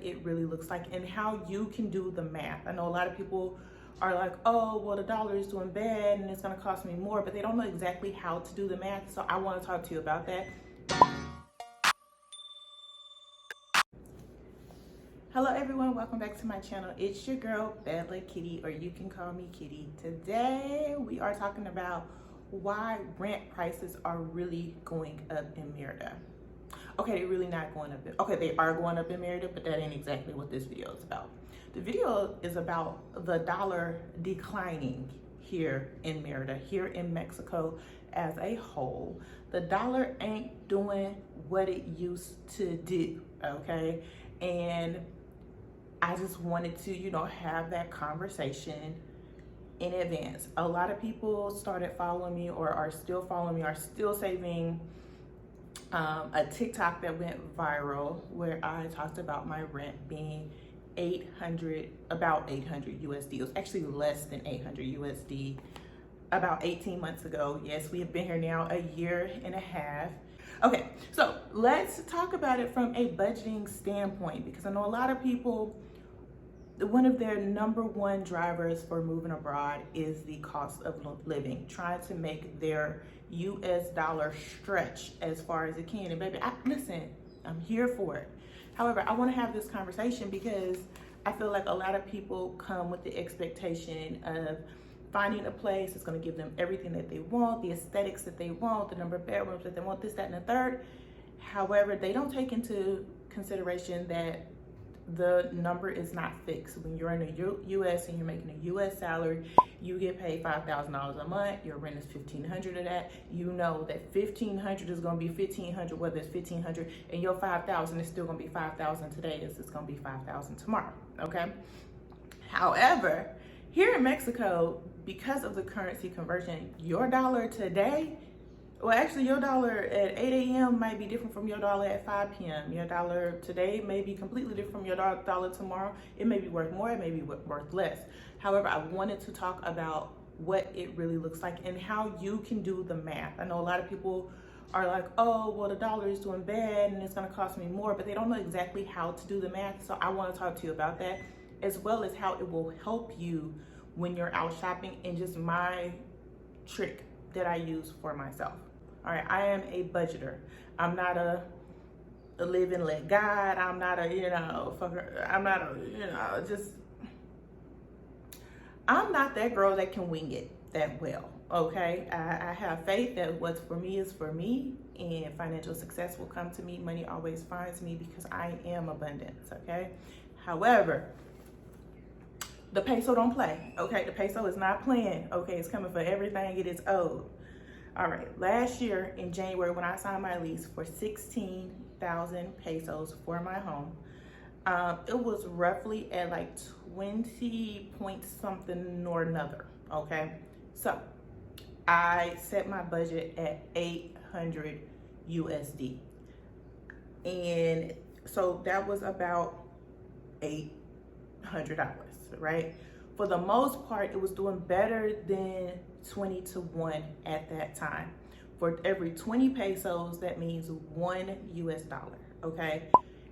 it really looks like and how you can do the math. I know a lot of people are like, oh, well, the dollar is doing bad and it's going to cost me more, but they don't know exactly how to do the math. So I want to talk to you about that. Hello everyone, welcome back to my channel. It's your girl Bella Kitty, or you can call me Kitty. Today we are talking about why rent prices are really going up in Merida. Okay, they're really not going up. Okay, they are going up in Merida, but that ain't exactly what this video is about. The video is about the dollar declining here in Merida, here in Mexico as a whole. The dollar ain't doing what it used to do, okay? And I just wanted to, have that conversation in advance. A lot of people started following me or are still following me, are still saving a TikTok that went viral where I talked about my rent being about 800 USD. It was actually less than 800 USD about 18 months ago. Yes, we have been here now a year and a half. Okay, so let's talk about it from a budgeting standpoint, because I know a lot of people, one of their number one drivers for moving abroad is the cost of living, trying to make their US dollar stretch as far as it can. And baby, listen, I'm here for it. However, I want to have this conversation because I feel like a lot of people come with the expectation of finding a place that's going to give them everything that they want, the aesthetics that they want, the number of bedrooms that they want, this, that, and the third. However, they don't take into consideration that the number is not fixed. When you're in the U.S. and you're making a U.S. salary, you get paid $5,000 a month. Your rent is $1,500 of that. You know that $1,500 is going to be $1,500, whether it's $1,500, and your $5,000 is still going to be $5,000 today. It's going to be $5,000 tomorrow. Okay. However, here in Mexico, because of the currency conversion, your dollar today, well, actually, your dollar at 8 a.m. might be different from your dollar at 5 p.m. Your dollar today may be completely different from your dollar tomorrow. It may be worth more, it may be worth less. However, I wanted to talk about what it really looks like and how you can do the math. I know a lot of people are like, oh, well, the dollar is doing bad and it's going to cost me more, but they don't know exactly how to do the math. So I want to talk to you about that, as well as how it will help you when you're out shopping, and just my trick that I use for myself. All right, I am a budgeter. I'm not a live and let God. I'm not a, fucker. I'm not a, I'm not that girl that can wing it that well, okay? I have faith that what's for me is for me, and financial success will come to me. Money always finds me because I am abundance, okay? However, the peso don't play, okay? The peso is not playing, okay? It's coming for everything it is owed. All right, last year in January when I signed my lease for 16,000 pesos for my home, it was roughly at like 20 point something or another, okay? So I set my budget at 800 USD. And so that was about $800, right? For the most part, it was doing better than 20 to 1 at that time. For every 20 pesos, that means $1 US, okay?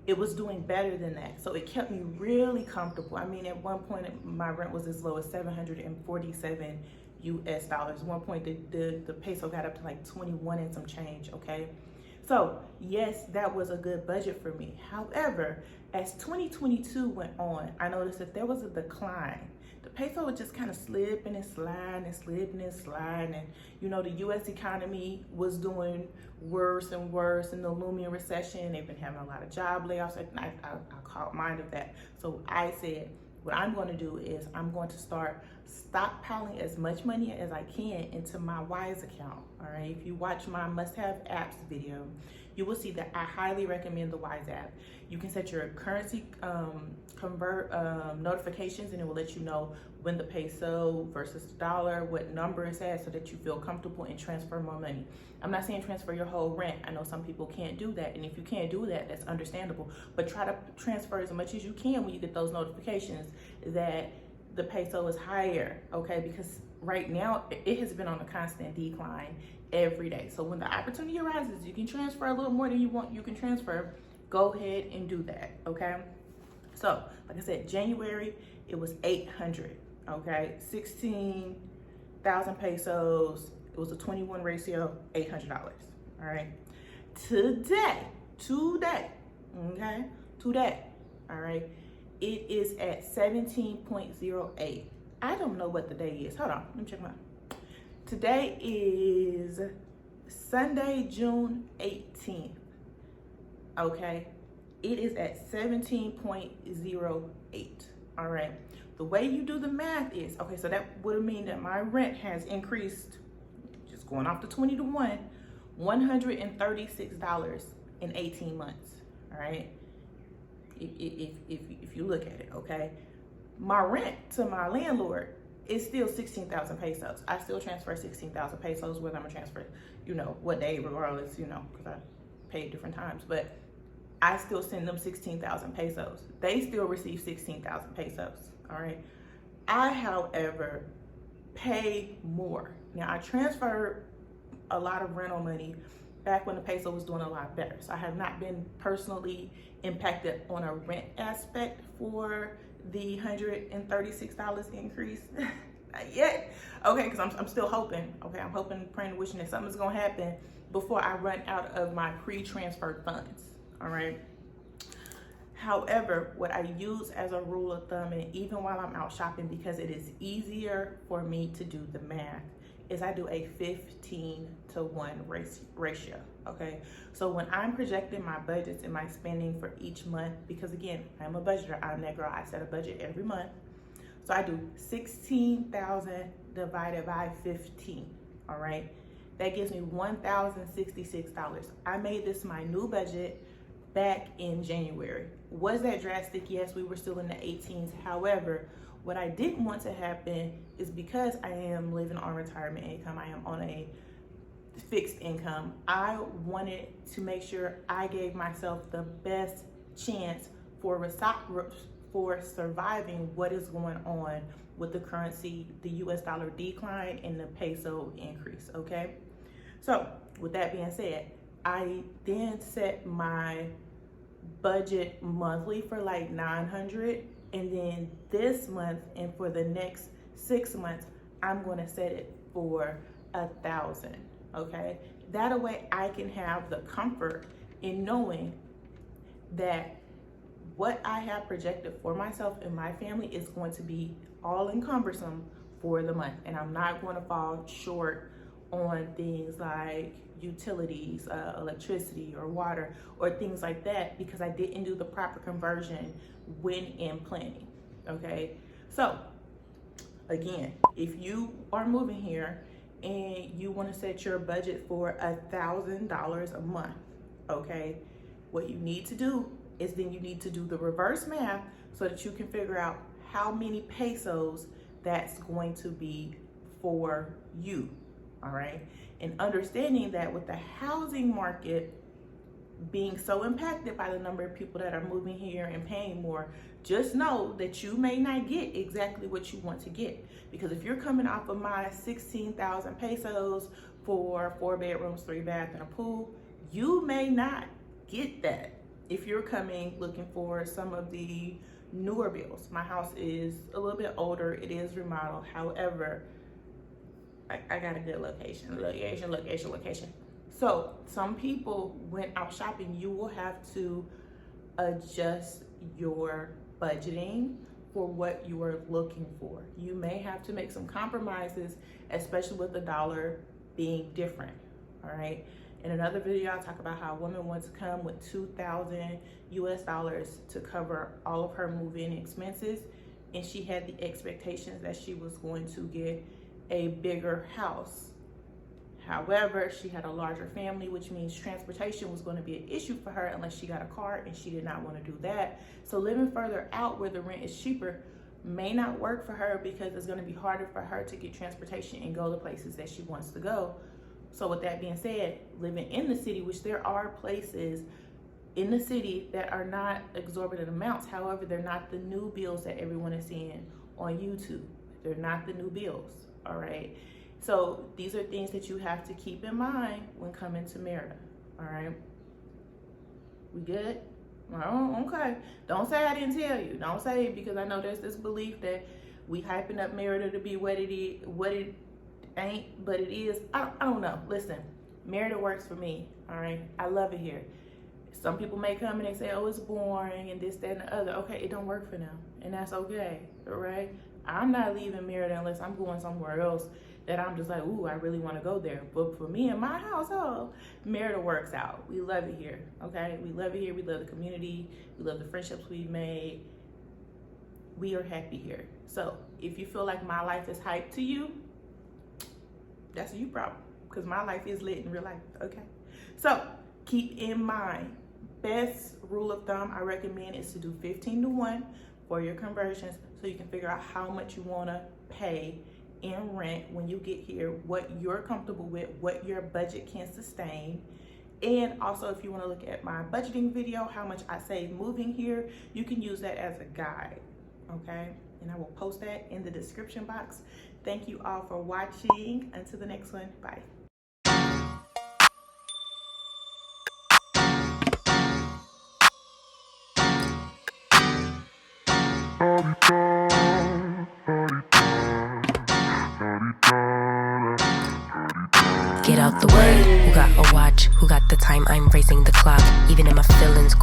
It was doing better than that. So it kept me really comfortable. I mean, at one point, my rent was as low as 747 US dollars. At one point, the peso got up to like 21 and some change, okay? So yes, that was a good budget for me. However, as 2022 went on, I noticed that there was a decline. The peso was just kind of slipping and sliding and slipping and sliding. And, the U.S. economy was doing worse and worse in the looming recession. They've been having a lot of job layoffs. I caught mind of that. So I said, what I'm going to do is I'm going to start stockpiling as much money as I can into my Wise account. All right. If you watch my must-have apps video, you will see that I highly recommend the Wise app. You can set your currency convert notifications, and it will let you know when the peso versus the dollar, what number it's at, so that you feel comfortable and transfer more money. I'm not saying transfer your whole rent. I know some people can't do that, and if you can't do that, that's understandable. But try to transfer as much as you can when you get those notifications that the peso is higher, okay? Because right now it has been on a constant decline every day. So when the opportunity arises, you can transfer a little more than you want, you can transfer. Go ahead and do that, okay? So, like I said, January, it was 800, okay? 16,000 pesos. It was a 21 ratio, $800, all right? Today, okay? All right, it is at 17.08. I don't know what the day is. Hold on, let me check my. Today is Sunday, June 18th, okay? It is at 17.08, all right? The way you do the math is, okay, so that would mean that my rent has increased, just going off the 20 to 1, $136 in 18 months, all right? If you look at it, okay? My rent to my landlord is still 16,000 pesos. I still transfer 16,000 pesos, whether I'm gonna transfer, you know, what day, regardless, you know, because I paid different times, but I still send them 16,000 pesos. They still receive 16,000 pesos, all right? I, however, pay more. Now, I transferred a lot of rental money back when the peso was doing a lot better. So I have not been personally impacted on a rent aspect for the $136 increase. Not yet. Okay, because I'm still hoping. Okay, I'm hoping, praying, wishing that something's gonna happen before I run out of my pre-transferred funds. All right. However, what I use as a rule of thumb, and even while I'm out shopping, because it is easier for me to do the math, is I do a 15-to-1 ratio, okay? So when I'm projecting my budgets and my spending for each month, because again, I'm a budgeter, I'm that girl, I set a budget every month. So I do 16,000 divided by 15, all right? That gives me $1,066. I made this my new budget back in January. Was that drastic? Yes, we were still in the 18s. However, what I didn't want to happen is, because I am living on retirement income, I am on a fixed income, I wanted to make sure I gave myself the best chance for surviving what is going on with the currency, the US dollar decline and the peso increase, okay? So with that being said, I then set my budget monthly for like 900, and then this month and for the next 6 months, I'm gonna set it for 1,000, okay? That way I can have the comfort in knowing that what I have projected for myself and my family is going to be all encumbersome for the month, and I'm not going to fall short on things like utilities, electricity or water or things like that, because I didn't do the proper conversion when in planning, okay? So again, if you are moving here and you want to set your budget for $1,000 a month, okay, what you need to do is then you need to do the reverse math so that you can figure out how many pesos that's going to be for you, all right? And understanding that with the housing market being so impacted by the number of people that are moving here and paying more, just know that you may not get exactly what you want to get. Because if you're coming off of my 16,000 pesos for 4 bedrooms, 3 baths, and a pool, you may not get that if you're coming looking for some of the newer builds. My house is a little bit older, it is remodeled. However, I got a good location. So some people, when out shopping, you will have to adjust your budgeting for what you are looking for. You may have to make some compromises, especially with the dollar being different, all right? In another video, I'll talk about how a woman wants to come with 2,000 US dollars to cover all of her move-in expenses, and she had the expectations that she was going to get a bigger house. However, she had a larger family, which means transportation was going to be an issue for her unless she got a car, and she did not want to do that. So living further out where the rent is cheaper may not work for her, because it's going to be harder for her to get transportation and go to places that she wants to go. So with that being said, living in the city, which there are places in the city that are not exorbitant amounts, however, they're not the new bills that everyone is seeing on YouTube. They're not the new bills, all right? So these are things that you have to keep in mind when coming to Merida, all right? We good? Oh, okay. Don't say I didn't tell you. Don't say it, because I know there's this belief that we hyping up Merida to be what it ain't, but it is. I don't know. Listen, Merida works for me. All right, I love it here. Some people may come and they say, oh, it's boring and this, that, and the other. Okay, it don't work for them, and that's okay. All right, I'm not leaving Merida unless I'm going somewhere else that I'm just like, ooh, I really want to go there. But for me and my household, Merida works out. We love it here. Okay, we love it here. We love the community. We love the friendships we've made. We are happy here. So if you feel like my life is hyped to you, that's a you problem, because my life is lit in real life. Okay, so keep in mind, best rule of thumb I recommend is to do 15-to-1 for your conversions, so you can figure out how much you want to pay in rent when you get here, what you're comfortable with, what your budget can sustain. And also, if you want to look at my budgeting video, how much I save moving here, you can use that as a guide. Okay, and I will post that in the description box. Thank you all for watching. Until the next one, bye. Get out the way. Who got a watch? Who got the time? I'm racing the clock. Even in my feelings.